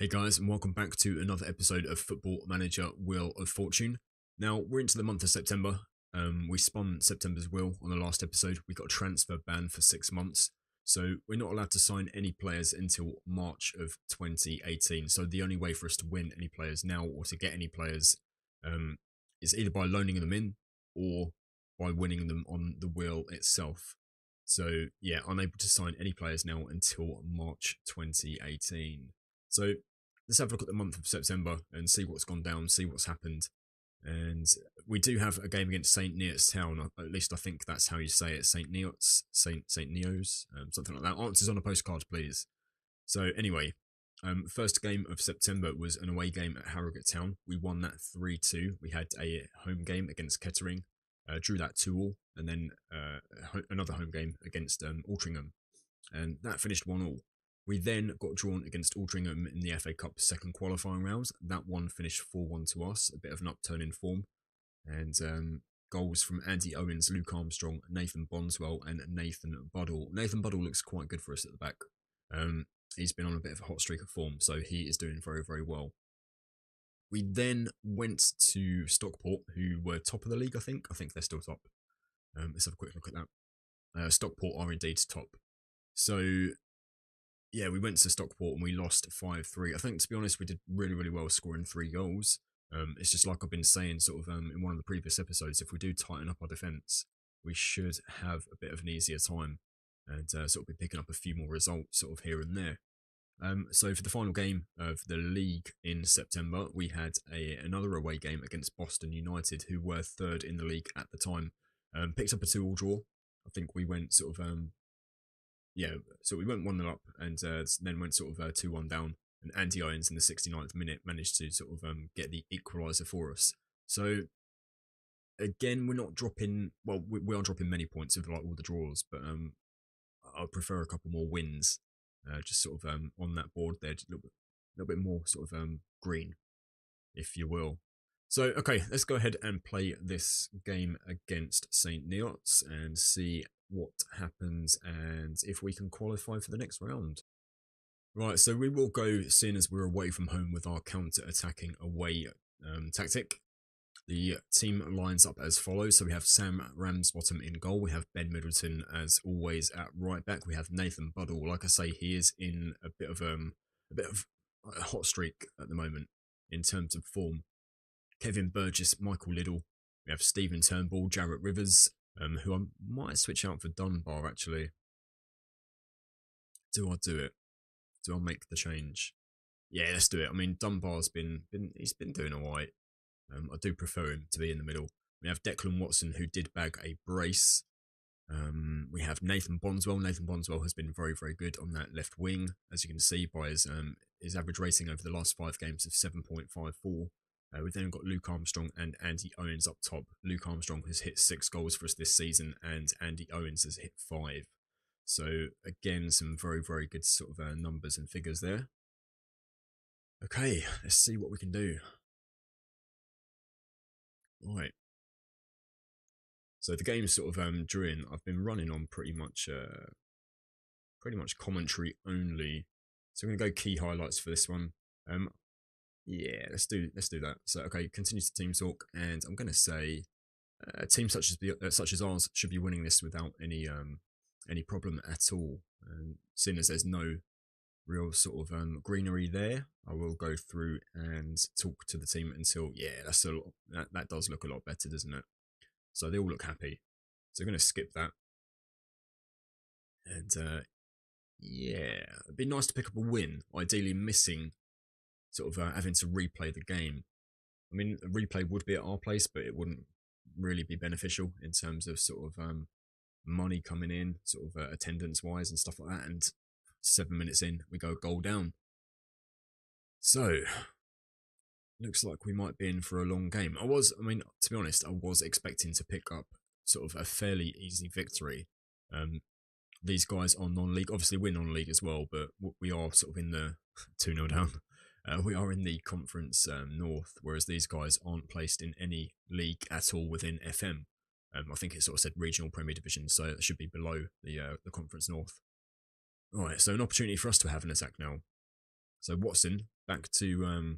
Hey guys, and welcome back to another episode of Football Manager Wheel of Fortune. Now, we're into the month of September. We spun September's wheel on the last episode. We got a transfer ban for 6 months. So we're not allowed to sign any players until March of 2018. So the only way for us to win any players now or to get any players is either by loaning them in or by winning them on the wheel itself. So yeah, unable to sign any players now until March 2018. So let's have a look at the month of September and see what's gone down, see what's happened. And we do have a game against St. Neots Town, at least I think that's how you say it, St. Neots, St. Neos, something like that. Answers on a postcard, please. So anyway, first game of September was an away game at Harrogate Town. We won that 3-2. We had a home game against Kettering, drew that 2-2, and then another home game against Altrincham, and that finished 1-1. We then got drawn against Altrincham in the FA Cup second qualifying rounds. That one finished 4-1 to us, a bit of an upturn in form. And goals from Andy Owens, Luke Armstrong, Nathan Bonswell, and Nathan Buddle. Nathan Buddle looks quite good for us at the back. He's been on a bit of a hot streak of form, so he is doing very, very well. We then went to Stockport, who were top of the league, I think. I think they're still top. Let's have a quick look at that. Stockport are indeed top. So yeah, we went to Stockport and we lost 5-3. I think, to be honest, we did really, really well scoring 3 goals. It's just like I've been saying sort of in one of the previous episodes, if we do tighten up our defence, we should have a bit of an easier time and sort of be picking up a few more results sort of here and there. So for the final game of the league in September, we had another away game against Boston United, who were third in the league at the time. Picked up a 2-2 draw. I think we went sort of... so we went 1-0 up and then went sort of 2-1 down. And Andy Owens in the 69th minute managed to sort of get the equaliser for us. So again, we're not dropping. Well, we are dropping many points with like all the draws, but I prefer a couple more wins, just sort of on that board there, just a little bit more sort of green, if you will. So okay, let's go ahead and play this game against St. Neots and see what happens and if we can qualify for the next round. Right, so we will go, seeing as we're away from home, with our counter-attacking away tactic. The team lines up as follows. So we have Sam Ramsbottom in goal. We have Ben Middleton as always at right back. We have Nathan Buddle. Like I say, he is in a bit of a hot streak at the moment in terms of form. Kevin Burgess, Michael Liddell. We have Stephen Turnbull, Jarrett Rivers, who I might switch out for Dunbar, actually. Do I do it? Do I make the change? Yeah, let's do it. I mean, Dunbar's been doing alright. I do prefer him to be in the middle. We have Declan Watson, who did bag a brace. We have Nathan Bonswell. Nathan Bonswell has been very, very good on that left wing, as you can see by his average rating over the last 5 games of 7.54. We've then got Luke Armstrong and Andy Owens up top. Luke Armstrong has hit 6 goals for us this season, and Andy Owens has hit 5. So again, some very, very good sort of numbers and figures there. Okay, let's see what we can do. Right. So the game's sort of during, I've been running on pretty much commentary only. So I'm gonna go key highlights for this one. Yeah, let's do that. So okay, continue to team talk, and I'm gonna say a team such as ours should be winning this without any problem at all. Seeing as there's no real sort of greenery there, I will go through and talk to the team until, yeah, that does look a lot better, doesn't it? So they all look happy. So I'm going to skip that. And yeah, it'd be nice to pick up a win, ideally missing sort of having to replay the game. I mean, a replay would be at our place, but it wouldn't really be beneficial in terms of sort of money coming in, sort of attendance wise and stuff like that. And 7 minutes in, we go goal down. So looks like we might be in for a long game. I mean, to be honest, I was expecting to pick up sort of a fairly easy victory. These guys are non-league. Obviously, we're non-league as well, but we are sort of in the 2-0 down. We are in the Conference North, whereas these guys aren't placed in any league at all within FM. I think it sort of said Regional Premier Division, so it should be below the Conference North. Right, so an opportunity for us to have an attack now. So Watson back to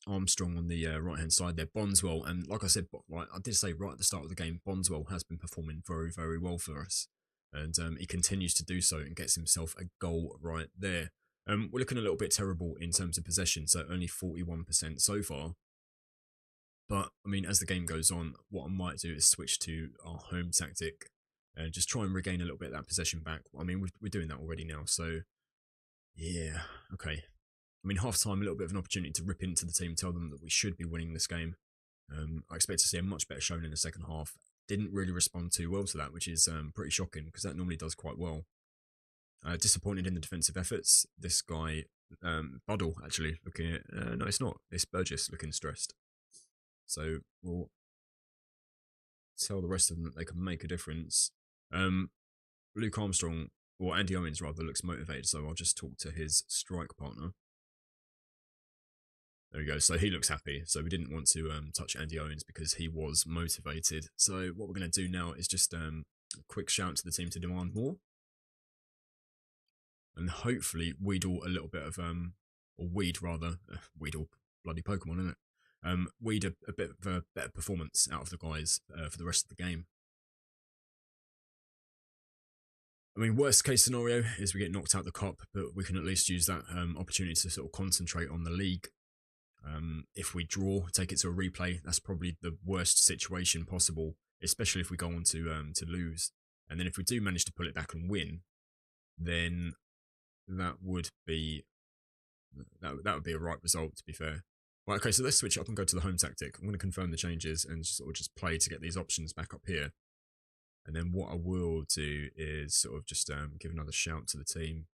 Armstrong on the right-hand side there, Bondswell. And like I said, like I did say right at the start of the game, Bondswell has been performing very, very well for us. And he continues to do so and gets himself a goal right there. We're looking a little bit terrible in terms of possession, so only 41% so far. But, I mean, as the game goes on, what I might do is switch to our home tactic and just try and regain a little bit of that possession back. I mean, we're doing that already now, so yeah, okay. I mean, half-time, a little bit of an opportunity to rip into the team, tell them that we should be winning this game. I expect to see a much better showing in the second half. Didn't really respond too well to that, which is pretty shocking because that normally does quite well. Disappointed in the defensive efforts. This guy, Buddle, actually, looking at... no, it's not. It's Burgess looking stressed. So we'll tell the rest of them that they can make a difference. Luke Armstrong, or Andy Owens rather, looks motivated, so I'll just talk to his strike partner. There we go. So he looks happy. So we didn't want to touch Andy Owens because he was motivated. So what we're going to do now is just a quick shout to the team to demand more. And hopefully wheedle a little bit of, or weed rather, wheedle, bloody Pokemon, isn't it? Weed a bit of a better performance out of the guys for the rest of the game. I mean, worst case scenario is we get knocked out the cup, but we can at least use that opportunity to sort of concentrate on the league. If we draw, take it to a replay, that's probably the worst situation possible, especially if we go on to lose. And then if we do manage to pull it back and win, then that would be a right result, to be fair. Right, okay, so let's switch up and go to the home tactic. I'm going to confirm the changes and sort of just play to get these options back up here. And then what I will do is sort of just give another shout to the team,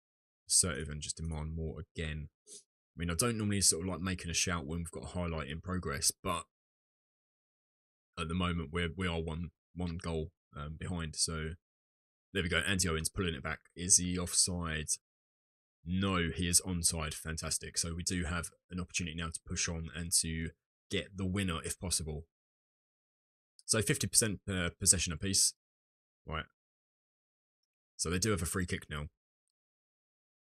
assertive, and just demand more again. I mean, I don't normally sort of like making a shout when we've got a highlight in progress, but at the moment we are one goal behind. So there we go. Andy Owens pulling it back. Is he offside? No, he is onside. Fantastic. So we do have an opportunity now to push on and to get the winner if possible. So 50% possession apiece. Right. So they do have a free kick now.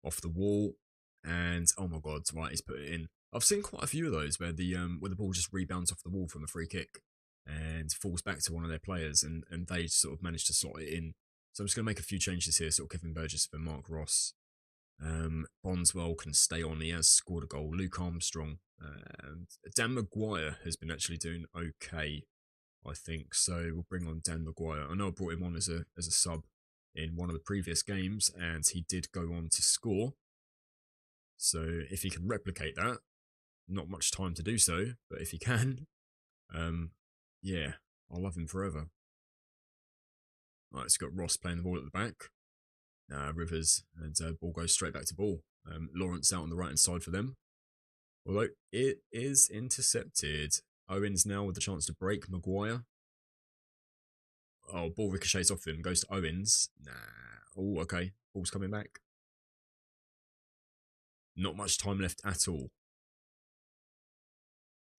Off the wall. And oh my god, right, he's put it in. I've seen quite a few of those where the ball just rebounds off the wall from a free kick and falls back to one of their players and they sort of manage to slot it in. So I'm just going to make a few changes here. Sort of Kevin Burgess for Mark Ross. Bondswell can stay on. He has scored a goal. Luke Armstrong. Dan Maguire has been actually doing okay, I think. So we'll bring on Dan Maguire. I know I brought him on as a sub in one of the previous games and he did go on to score. So if he can replicate that, not much time to do so, but if he can, yeah, I'll love him forever. Right, it's got Ross playing the ball at the back. Rivers, and ball goes straight back to ball. Lawrence out on the right-hand side for them. Although it is intercepted. Owens now with the chance to break Maguire. Oh, ball ricochets off him, goes to Owens. Nah. Oh, okay. Ball's coming back. Not much time left at all.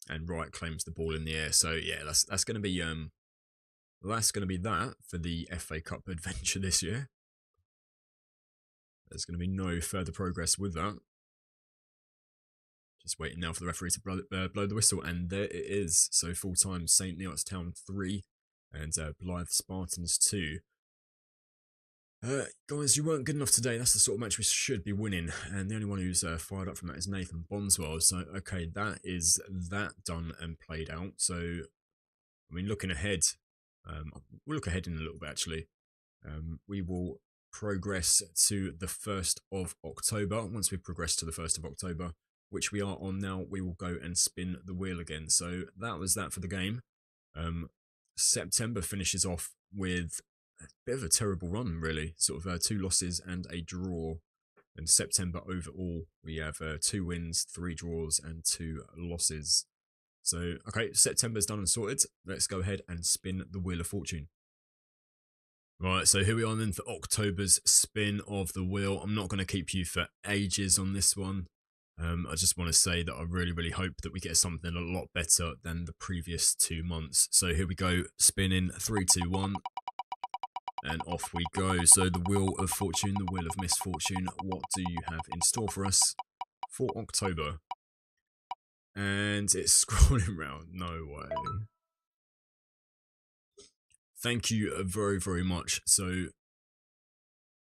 And Wright claims the ball in the air. So yeah, that's going to be that for the FA Cup adventure this year. There's going to be no further progress with that. Just waiting now for the referee to blow the whistle, and there it is. So full time, St Neots Town 3 and Blythe Spartans 2. Guys, you weren't good enough today. That's the sort of match we should be winning. And the only one who's fired up from that is Nathan Bondswell. So, okay, that is that done and played out. So, I mean, looking ahead, we'll look ahead in a little bit, actually. We will progress to the 1st of October. Once we progress to the 1st of October, which we are on now, we will go and spin the wheel again. So, that was that for the game. September finishes off with a bit of a terrible run, really. Sort of 2 losses and a draw. And September overall, we have 2 wins, 3 draws, and 2 losses. So, okay, September's done and sorted. Let's go ahead and spin the Wheel of Fortune. Right, so here we are then for October's spin of the wheel. I'm not going to keep you for ages on this one. I just want to say that I really, really hope that we get something a lot better than the previous 2 months. So here we go, spinning 3, 2, 1. And off we go. So the Wheel of Fortune, the Wheel of Misfortune. What do you have in store for us for October? And it's scrolling round. No way. Thank you very, very much. So,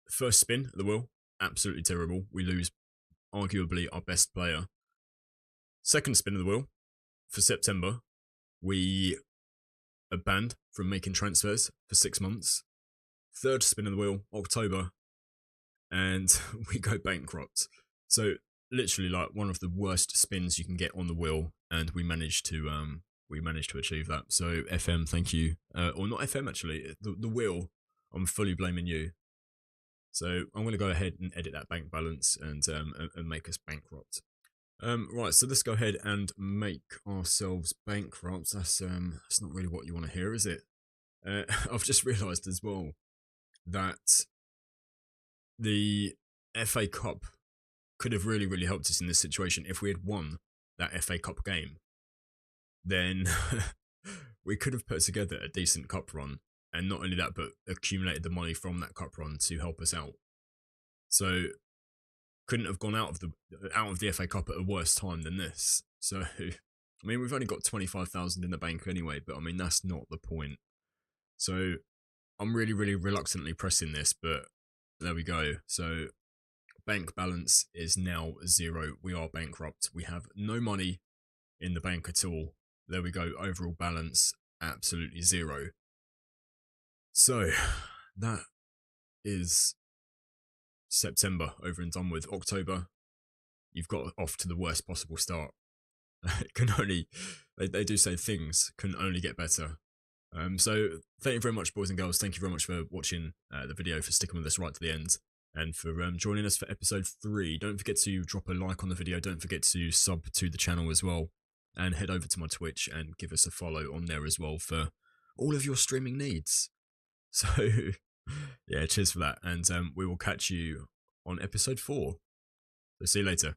first spin of the wheel, absolutely terrible. We lose arguably our best player. Second spin of the wheel, for September, we are banned from making transfers for 6 months. Third spin of the wheel, October, and we go bankrupt. So literally like one of the worst spins you can get on the wheel, and we managed to achieve that. So FM, thank you. Or not FM actually, the wheel, I'm fully blaming you. So I'm going to go ahead and edit that bank balance and make us bankrupt. Right, so let's go ahead and make ourselves bankrupt. That's not really what you want to hear, is it? I've just realised as well that the FA Cup could have really, really helped us in this situation. If we had won that FA Cup game, then we could have put together a decent cup run, and not only that, but accumulated the money from that cup run to help us out. So couldn't have gone out of the FA Cup at a worse time than this. So I mean, we've only got 25,000 in the bank anyway, but I mean that's not the point. So I'm really, really reluctantly pressing this, but there we go. So bank balance is now 0. We are bankrupt. We have no money in the bank at all. There we go. Overall balance absolutely 0. So that is September over and done with. October, you've got off to the worst possible start. It can only, they do say things can only get better. So thank you very much, boys and girls. Thank you very much for watching the video, for sticking with us right to the end, and for joining us for episode 3. Don't forget to drop a like on the video. Don't forget to sub to the channel as well, and head over to my Twitch and give us a follow on there as well for all of your streaming needs. So yeah, cheers for that, and we will catch you on episode 4. So see you later.